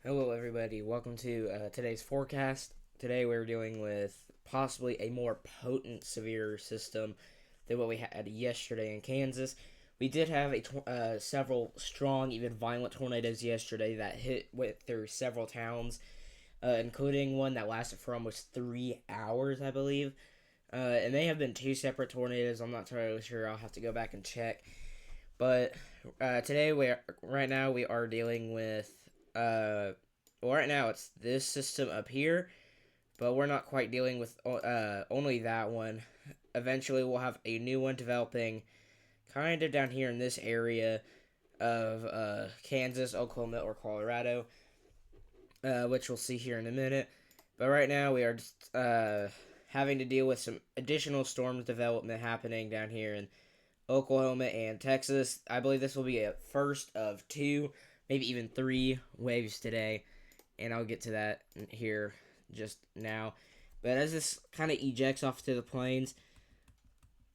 Hello, everybody. Welcome to today's forecast. Today, we're dealing with possibly a more potent severe system than what we had yesterday in Kansas. We did have several strong, even violent tornadoes yesterday that went through several towns, including one that lasted for almost 3 hours, I believe. It may have been two separate tornadoes. I'm not entirely sure. I'll have to go back and check. But today, right now we are dealing with well, right now it's this system up here, but we're not quite dealing with only that one. Eventually, we'll have a new one developing kind of down here in this area of Kansas, Oklahoma, or Colorado, which we'll see here in a minute. But right now, we are just having to deal with some additional storm development happening down here in Oklahoma and Texas. I believe this will be a first of two, maybe even three waves today, and I'll get to that here just now. But as this kind of ejects off to the plains,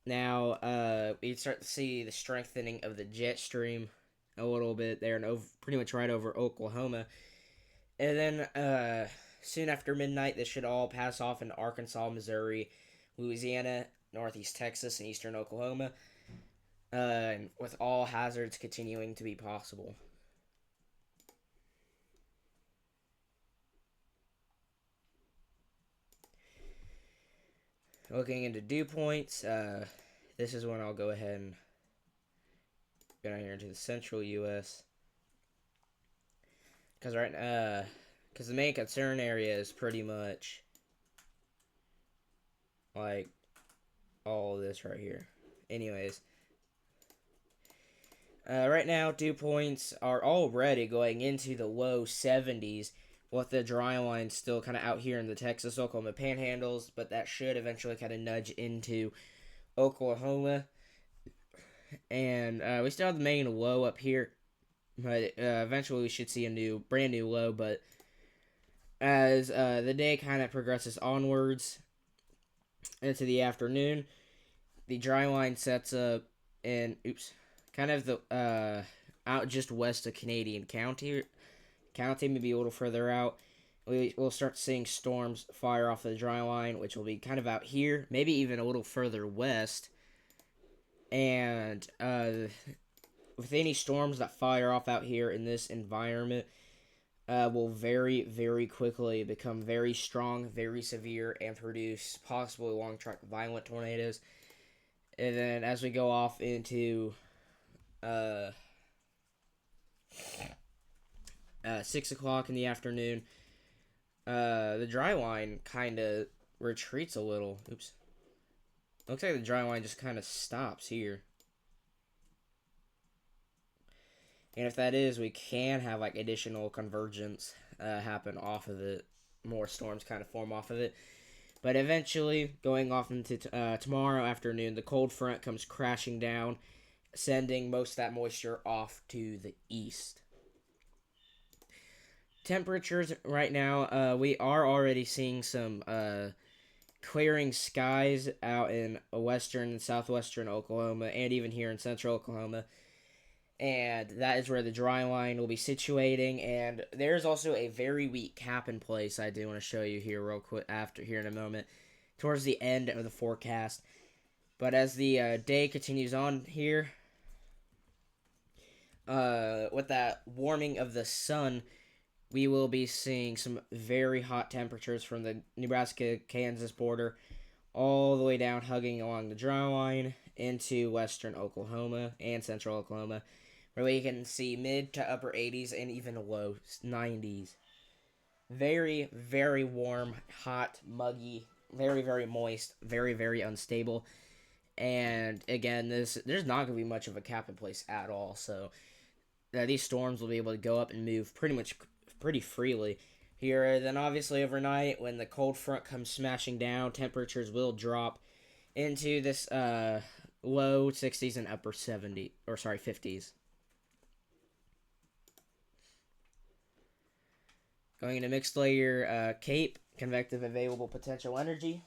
now we start to see the strengthening of the jet stream a little bit there, and pretty much right over Oklahoma. And then soon after midnight, this should all pass off into Arkansas, Missouri, Louisiana, Northeast Texas, and Eastern Oklahoma, with all hazards continuing to be possible. Looking into dew points, this is when I'll go ahead and go down here into the central U.S. Because the main concern area is pretty much like all of this right here. Anyways, right now dew points are already going into the low 70s, with the dry line still kind of out here in the Texas Oklahoma panhandles, but that should eventually kind of nudge into Oklahoma. And we still have the main low up here, but eventually we should see a brand new low. But as the day kind of progresses onwards into the afternoon, the dry line sets up in kind of the out just west of Canadian County, maybe a little further out. We'll start seeing storms fire off the dry line, which will be kind of out here, maybe even a little further west. And with any storms that fire off out here in this environment, will very, very quickly become very strong, very severe, and produce possibly long track violent tornadoes. And then as we go off into 6 o'clock in the afternoon, the dry line kind of retreats a little. Oops. Looks like the dry line just kind of stops here. And if that is, we can have like additional convergence happen off of it. More storms kind of form off of it. But eventually, going off into tomorrow afternoon, the cold front comes crashing down, sending most of that moisture off to the east. Temperatures right now, we are already seeing some clearing skies out in western and southwestern Oklahoma, and even here in central Oklahoma. And that is where the dry line will be situating. And there's also a very weak cap in place I do want to show you here real quick after here in a moment, towards the end of the forecast. But as the day continues on here, with that warming of the sun, we will be seeing some very hot temperatures from the Nebraska-Kansas border all the way down, hugging along the dry line into western Oklahoma and central Oklahoma, where we can see mid to upper 80s and even low 90s. Very, very warm, hot, muggy, very, very moist, very, very unstable. And again, there's not going to be much of a cap in place at all. So these storms will be able to go up and move pretty freely here. Then obviously overnight, when the cold front comes smashing down, temperatures will drop into this low 60s and upper 50s. Going into mixed layer CAPE, convective available potential energy.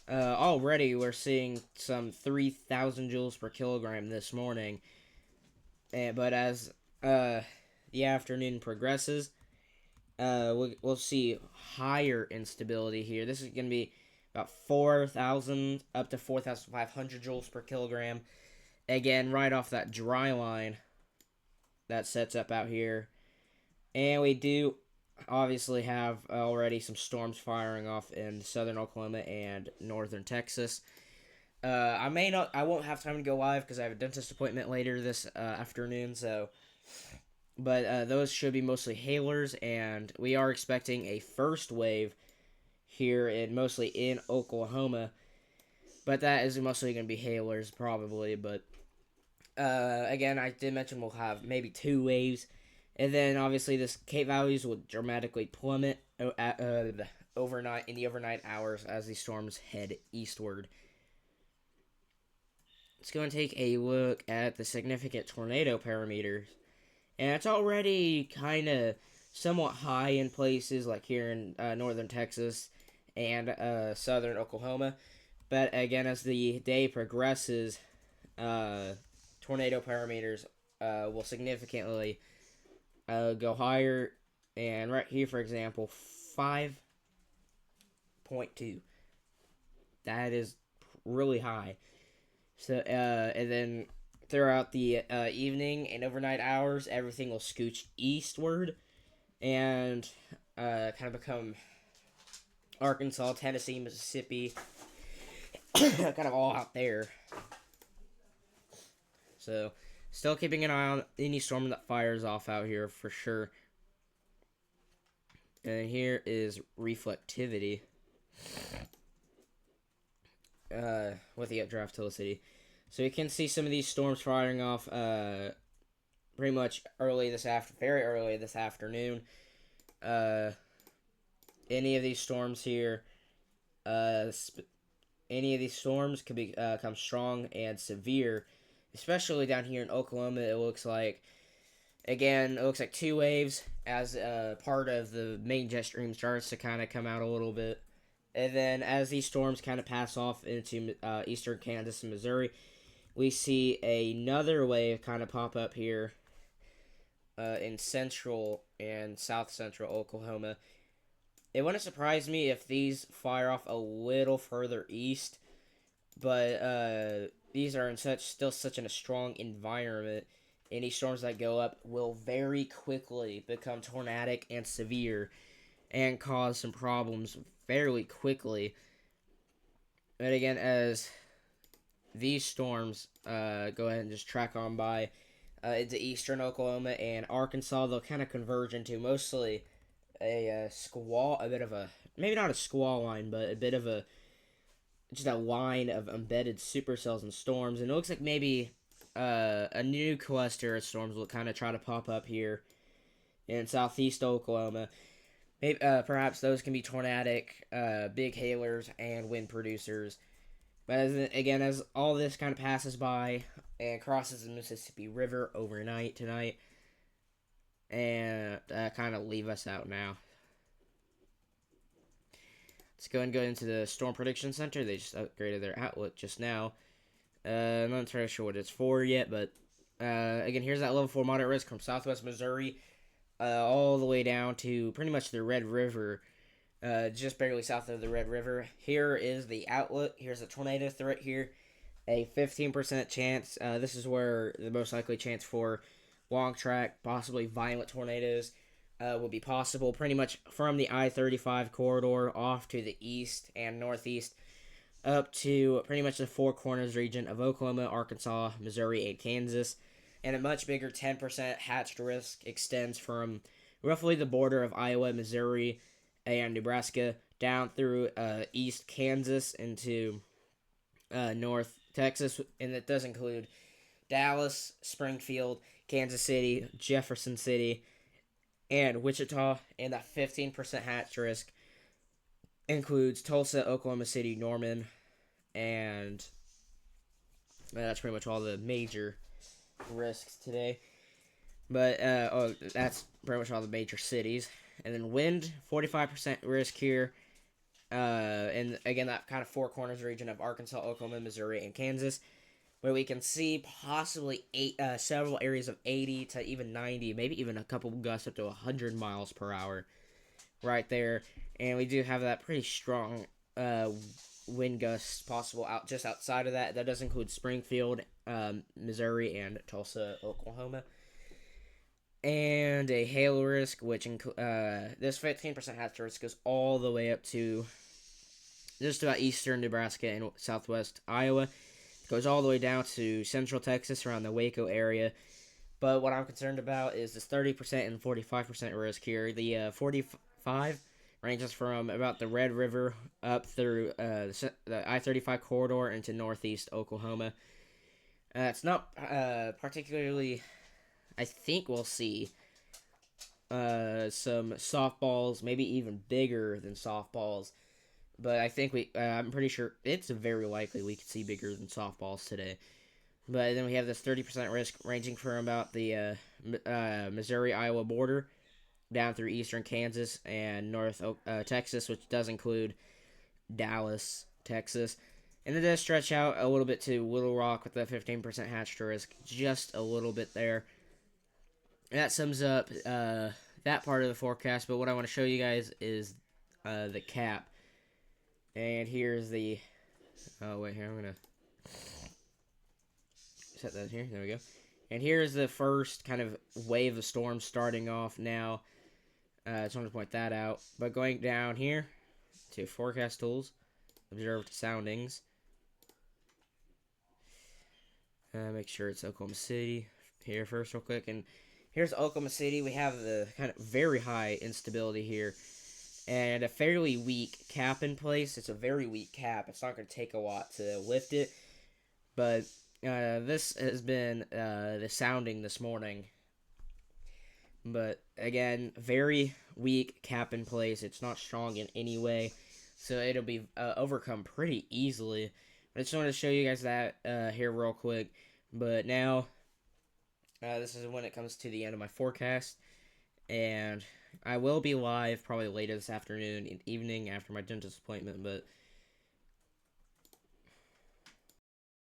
Already we're seeing some 3,000 joules per kilogram this morning. But as the afternoon progresses, we'll see higher instability here. This is going to be about 4,000 up to 4,500 joules per kilogram. Again, right off that dry line that sets up out here. And we do obviously have already some storms firing off in southern Oklahoma and northern Texas. I won't have time to go live because I have a dentist appointment later this afternoon. But those should be mostly hailers, and we are expecting a first wave here mostly in Oklahoma. But that is mostly going to be hailers probably. But again, I did mention we'll have maybe 2 waves. And then obviously this Cape values will dramatically plummet overnight in the overnight hours as these storms head eastward. Let's go and take a look at the significant tornado parameters. And it's already kind of somewhat high in places like here in northern Texas and southern Oklahoma. But again, as the day progresses, tornado parameters will significantly go higher. And right here, for example, 5.2. That is really high. So, and then throughout the evening and overnight hours, everything will scooch eastward and kind of become Arkansas, Tennessee, Mississippi, kind of all out there. So, still keeping an eye on any storm that fires off out here for sure. And here is reflectivity with the updraft velocity. So you can see some of these storms firing off pretty much very early this afternoon. Any of these storms here, any of these storms could become strong and severe, especially down here in Oklahoma. It looks like 2 waves as part of the main jet stream starts to kind of come out a little bit. And then as these storms kind of pass off into eastern Kansas and Missouri, we see another wave kind of pop up here in central and south central Oklahoma. It wouldn't surprise me if these fire off a little further east, but these are still such in a strong environment. Any storms that go up will very quickly become tornadic and severe and cause some problems fairly quickly. But again, as these storms go ahead and just track on by into eastern Oklahoma and Arkansas, they'll kind of converge into mostly a maybe not a squall line, but a bit of just a line of embedded supercells and storms. And it looks like maybe a new cluster of storms will kind of try to pop up here in southeast Oklahoma. Maybe, perhaps those can be tornadic, big hailers, and wind producers. But as all this kind of passes by and crosses the Mississippi River overnight tonight, and kind of leave us out now. Let's go into the Storm Prediction Center. They just upgraded their outlook just now. I'm not entirely sure what it's for yet, but again, here's that level 4 moderate risk from southwest Missouri all the way down to pretty much the Red River, just barely south of the Red River. Here is the outlook. Here's a tornado threat here. A 15% chance. This is where the most likely chance for long track, possibly violent tornadoes will be possible. Pretty much from the I-35 corridor off to the east and northeast up to pretty much the Four Corners region of Oklahoma, Arkansas, Missouri, and Kansas. And a much bigger 10% hatched risk extends from roughly the border of Iowa, Missouri, and Nebraska down through east Kansas into north Texas. And that does include Dallas, Springfield, Kansas City, Jefferson City, and Wichita. And that 15% hatched risk includes Tulsa, Oklahoma City, Norman, and that's pretty much all the major risks today. But that's pretty much all the major cities. And then wind, 45% risk here. And again, that kind of Four Corners region of Arkansas, Oklahoma, Missouri, and Kansas. where we can see possibly several areas of 80 to even 90, maybe even a couple gusts up to 100 miles per hour right there. And we do have that pretty strong uh, wind gusts possible out just outside of that. That does include Springfield, Missouri, and Tulsa, Oklahoma. And a hail risk, which this 15% hazard risk goes all the way up to just about eastern Nebraska and southwest Iowa. It goes all the way down to central Texas around the Waco area. But what I'm concerned about is this 30% and 45% risk here. The 45 ranges from about the Red River up through the I-35 corridor into northeast Oklahoma. It's not particularly. I think we'll see some softballs, maybe even bigger than softballs. But I think I'm pretty sure it's very likely we could see bigger than softballs today. But then we have this 30% risk ranging from about the Missouri-Iowa border down through eastern Kansas and north Texas, which does include Dallas, Texas. And it does stretch out a little bit to Little Rock with the 15% hatch risk, just a little bit there. And that sums up that part of the forecast. But what I want to show you guys is the cap. And here's the. Oh, wait, here, I'm going to set that here. There we go. And here's the first kind of wave of storms starting off now. I just want to point that out. But going down here to forecast tools, observed soundings. Make sure it's Oklahoma City here first, real quick. And here's Oklahoma City. We have the kind of very high instability here and a fairly weak cap in place. It's a very weak cap. It's not going to take a lot to lift it. But this has been the sounding this morning. But again, very weak cap in place. It's not strong in any way. So it'll be overcome pretty easily. I just wanted to show you guys that here real quick. But now, this is when it comes to the end of my forecast. And I will be live probably later this afternoon and evening after my dentist appointment. But